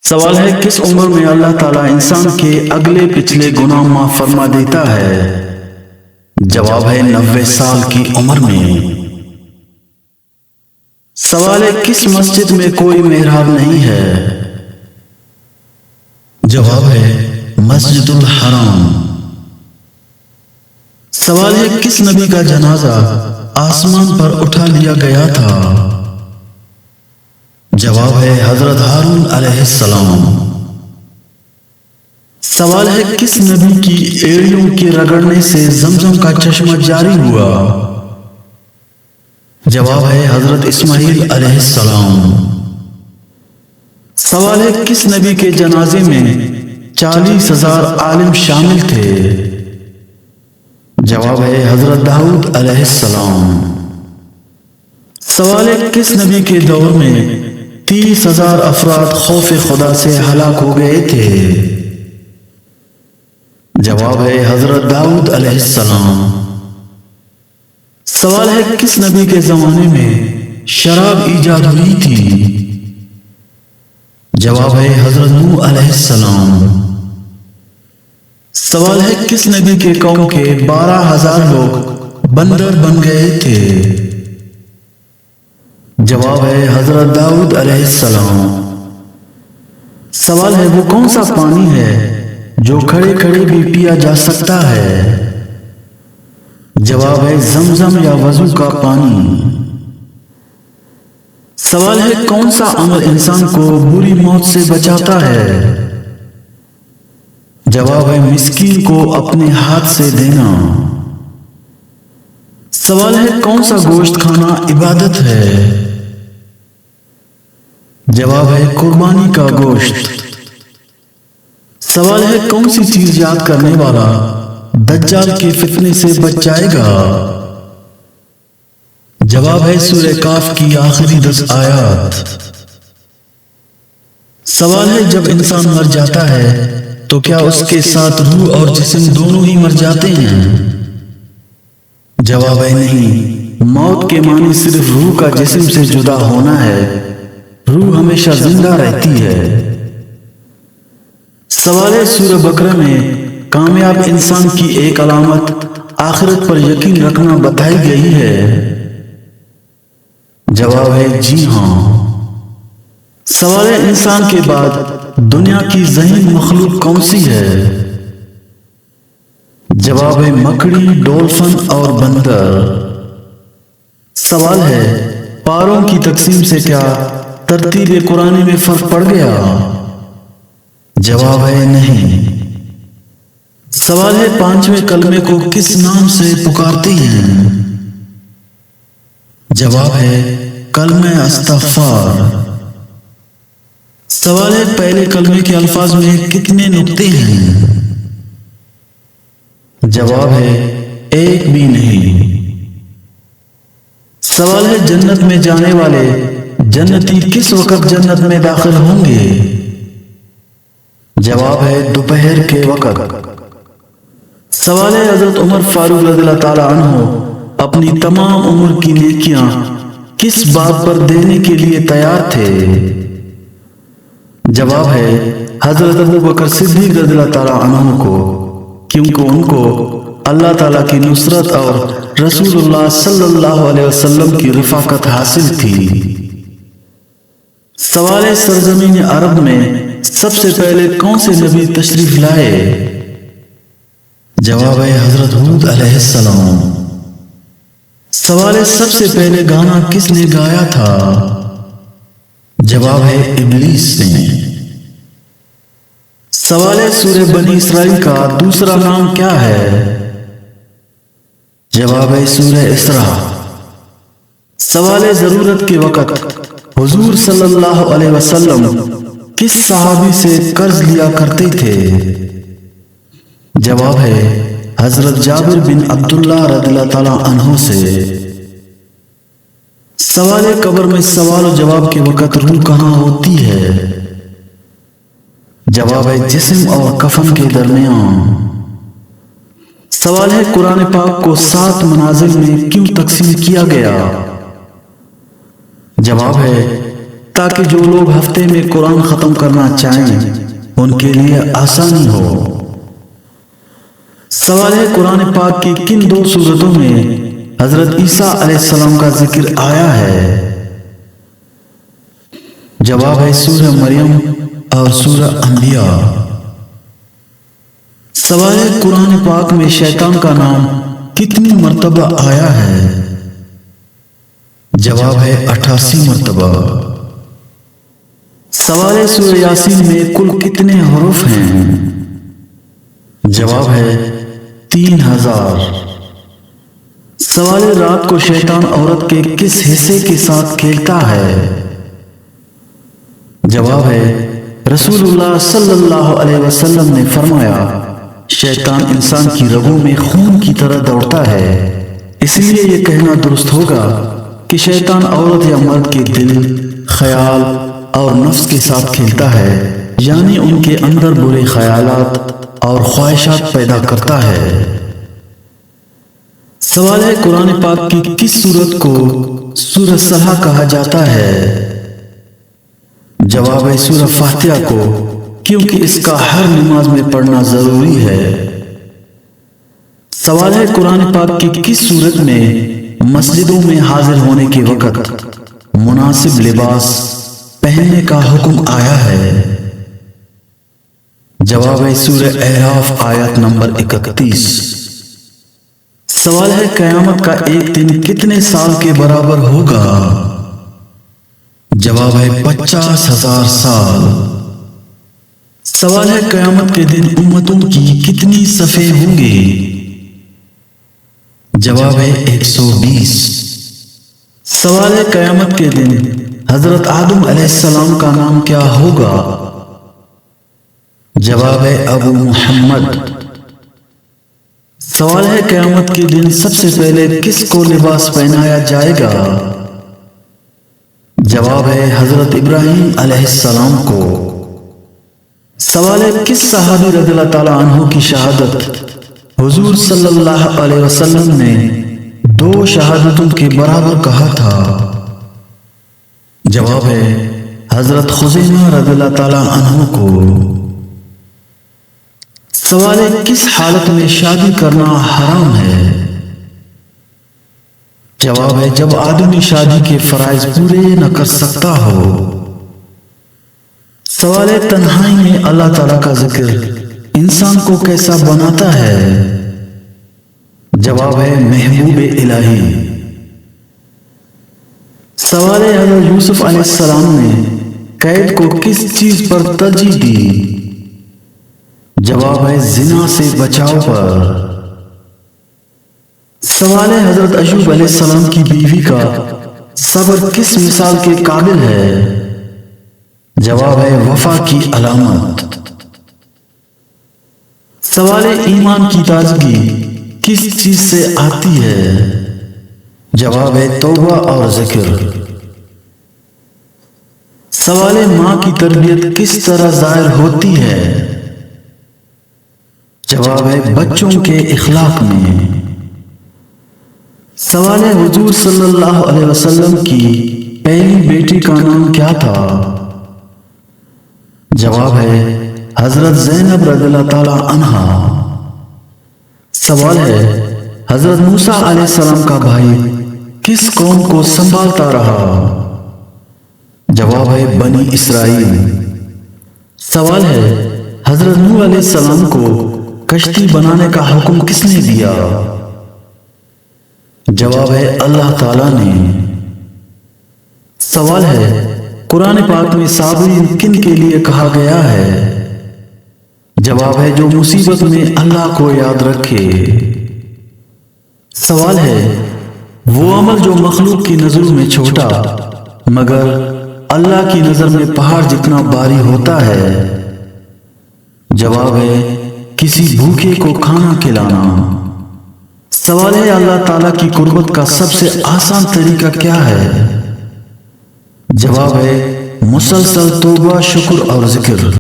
سوال ہے کس عمر میں اللہ تعالیٰ انسان کے اگلے پچھلے گناہ معاف فرما دیتا ہے؟ جواب ہے 90 سال کی عمر میں۔ سوال ہے کس مسجد میں کوئی محراب نہیں ہے؟ جواب ہے مسجد الحرام۔ سوال ہے کس نبی کا جنازہ آسمان پر اٹھا لیا گیا تھا؟ جواب ہے حضرت ہارون علیہ السلام۔ سوال ہے کس نبی کی ایڑیوں کے رگڑنے سے زمزم کا چشمہ جاری ہوا؟ جواب ہے حضرت اسماعیل علیہ السلام۔ سوال ہے کس نبی کے جنازے میں 40,000 عالم شامل تھے؟ جواب ہے حضرت داؤد علیہ السلام۔ سوال ہے کس نبی کے دور میں 30,000 افراد خوف خدا سے ہلاک ہو گئے تھے؟ جواب ہے حضرت داؤد علیہ السلام۔ سوال ہے کس نبی کے زمانے میں شراب ایجاد ہوئی تھی؟ جواب ہے حضرت نوح علیہ السلام۔ سوال ہے کس نبی کے قوم کے 12,000 لوگ بندر بن گئے تھے؟ جواب ہے حضرت داؤد علیہ السلام۔ سوال ہے وہ کون سا پانی ہے جو کھڑے کھڑے بھی پیا جا سکتا ہے؟ جواب ہے زمزم یا وضو کا پانی۔ سوال ہے کون سا عمل انسان کو بری موت سے بچاتا ہے؟ جواب ہے مسکین کو اپنے ہاتھ سے دینا۔ سوال ہے کون سا گوشت کھانا عبادت ہے؟ جواب ہے قربانی کا گوشت۔ سوال ہے کون سی چیز یاد کرنے والا دجال کے فتنے سے بچ جائے گا؟ جواب ہے سورہ کاف کی آخری 10 آیات۔ سوال ہے جب انسان مر جاتا ہے تو کیا اس کے ساتھ روح اور جسم دونوں ہی مر جاتے ہیں؟ جواب ہے نہیں، موت کے معنی صرف روح کا جسم سے جدا ہونا ہے، روح ہمیشہ زندہ رہتی ہے۔ سوال ہے سورہ بقرہ میں کامیاب انسان کی ایک علامت آخرت پر یقین رکھنا بتائی گئی ہے؟ جواب ہے جی ہاں۔ سوال ہے انسان کے بعد دنیا کی ذہین مخلوق کون سی ہے؟ جواب ہے مکڑی، ڈولفن اور بندر۔ سوال ہے پاروں کی تقسیم سے کیا ترتیب قرآن میں فرق پڑ گیا؟ جواب ہے نہیں۔ سوال ہے 5ویں کلمے کو کس نام سے پکارتے ہیں؟ جواب ہے کلمہ استغفار۔ سوال ہے پہلے کلمے کے الفاظ میں کتنے نقطے ہیں؟ جواب ہے ایک بھی نہیں۔ سوال ہے جنت میں جانے والے جنتی کس وقت جنت میں داخل ہوں گے؟ جواب ہے دوپہر کے وقت۔ سوال ہے حضرت عمر فاروق رضی اللہ تعالیٰ عنہ اپنی تمام عمر کی نیکیاں کس بات پر دینے کے لیے تیار تھے؟ جواب ہے حضرت ابوبکر صدیق رضی اللہ تعالیٰ عنہ کو، کیونکہ ان کو اللہ تعالیٰ کی نصرت اور رسول اللہ صلی اللہ علیہ وسلم کی رفاقت حاصل تھی۔ سوال ہے سرزمین عرب میں سب سے پہلے کون سے نبی تشریف لائے؟ جواب ہے حضرت ہود علیہ السلام۔ سوال ہے سب سے پہلے گانا کس نے گایا تھا؟ جواب ہے ابلیس نے۔ سوال ہے سورہ بنی اسرائیل کا دوسرا نام کیا ہے؟ جواب ہے سورہ اسراء۔ سوال ہے ضرورت کے وقت حضور صلی اللہ علیہ وسلم کس صحابی سے قرض لیا کرتے تھے؟ جواب ہے حضرت جابر بن عبداللہ رضی اللہ تعالیٰ عنہ سے۔ سوال ہے قبر میں سوال و جواب کے وقت روح کہاں ہوتی ہے؟ جواب ہے جسم اور کفن کے درمیان۔ سوال ہے قرآن پاک کو 7 منازل میں کیوں تقسیم کیا گیا؟ جواب ہے تاکہ جو لوگ ہفتے میں قرآن ختم کرنا چاہیں ان کے لیے آسانی ہو۔ سوال ہے قرآن پاک کی کن دو سورتوں میں حضرت عیسیٰ علیہ السلام کا ذکر آیا ہے؟ جواب ہے سورہ مریم اور سورہ انبیاء۔ سوال ہے قرآن پاک میں شیطان کا نام کتنی مرتبہ آیا ہے؟ جواب ہے 88 مرتبہ۔ سوال ہے سورہ یاسین میں کل کتنے حروف ہیں؟ جواب ہے 3000۔ سوال ہے رات کو شیطان عورت کے کس حصے کے ساتھ کھیلتا ہے؟ جواب ہے رسول اللہ صلی اللہ علیہ وسلم نے فرمایا شیطان انسان کی رگوں میں خون کی طرح دوڑتا ہے، اس لیے یہ کہنا درست ہوگا کہ شیطان عورت یا مرد کے دل، خیال اور نفس کے ساتھ کھیلتا ہے، یعنی ان کے اندر برے خیالات اور خواہشات پیدا کرتا ہے۔ سوال ہے قرآن پاک کی کس سورت کو سورہ سلح کہا جاتا ہے؟ جواب ہے سورہ فاتحہ کو، کیونکہ اس کا ہر نماز میں پڑھنا ضروری ہے۔ سوال ہے قرآن پاک کی کس سورت میں مسجدوں میں حاضر ہونے کے وقت مناسب لباس پہننے کا حکم آیا ہے؟ جواب ہے سورہ اعراف آیت نمبر 31۔ سوال ہے قیامت کا ایک دن کتنے سال کے برابر ہوگا؟ جواب ہے 50,000 سال۔ سوال ہے قیامت کے دن امتوں کی کتنی صفیں ہوں گے؟ جواب ہے 120۔ سوال ہے قیامت کے دن حضرت آدم علیہ السلام کا نام کیا ہوگا؟ جواب ہے ابو محمد۔ سوال ہے قیامت کے دن سب سے پہلے کس کو لباس پہنایا جائے گا؟ جواب ہے حضرت ابراہیم علیہ السلام کو۔ سوال ہے کس صحابی رضی اللہ تعالیٰ عنہ کی شہادت حضور صلی اللہ علیہ وسلم نے 2 شہادتوں کے برابر کہا تھا؟ جواب ہے حضرت خزیمہ رضی اللہ تعالیٰ عنہ کو۔ سوال ہے کس حالت میں شادی کرنا حرام ہے؟ جواب ہے جب آدمی شادی کے فرائض پورے نہ کر سکتا ہو۔ سوال ہے تنہائی میں اللہ تعالیٰ کا ذکر انسان کو کیسا بناتا ہے؟ جواب ہے محبوب الہی۔ سوال ہے حضرت یوسف علیہ السلام نے قید کو کس چیز پر ترجیح دی؟ جواب ہے زنا سے بچاؤ پر۔ سوال ہے حضرت ایوب علیہ السلام کی بیوی کا صبر کس مثال کے قابل ہے؟ جواب ہے وفا کی علامت۔ سوال ہے ایمان کی تازگی کس چیز سے آتی ہے؟ جواب ہے توبہ اور ذکر۔ سوال ہے ماں کی تربیت کس طرح ظاہر ہوتی ہے؟ جواب ہے بچوں کے اخلاق میں۔ سوال ہے حضور صلی اللہ علیہ وسلم کی پہلی بیٹی کا نام کیا تھا؟ جواب ہے حضرت زینب رضی اللہ تعالی عنہا۔ سوال ہے حضرت موسیٰ علیہ السلام کا بھائی کس قوم کو سنبھالتا رہا؟ جواب ہے بنی اسرائیل۔ سوال ہے حضرت نوح علیہ السلام کو کشتی بنانے کا حکم کس نے دیا؟ جواب ہے اللہ تعالیٰ نے۔ سوال ہے قرآن پاک میں صابرین کن کے لیے کہا گیا ہے؟ جواب ہے جو مصیبت میں اللہ کو یاد رکھے۔ سوال ہے وہ عمل جو مخلوق کی نظر میں چھوٹا مگر اللہ کی نظر میں پہاڑ جتنا بھاری ہوتا ہے؟ جواب ہے کسی بھوکے کو کھانا کھلانا۔ سوال ہے اللہ تعالیٰ کی قربت کا سب سے آسان طریقہ کیا ہے؟ جواب ہے مسلسل توبہ، شکر اور ذکر۔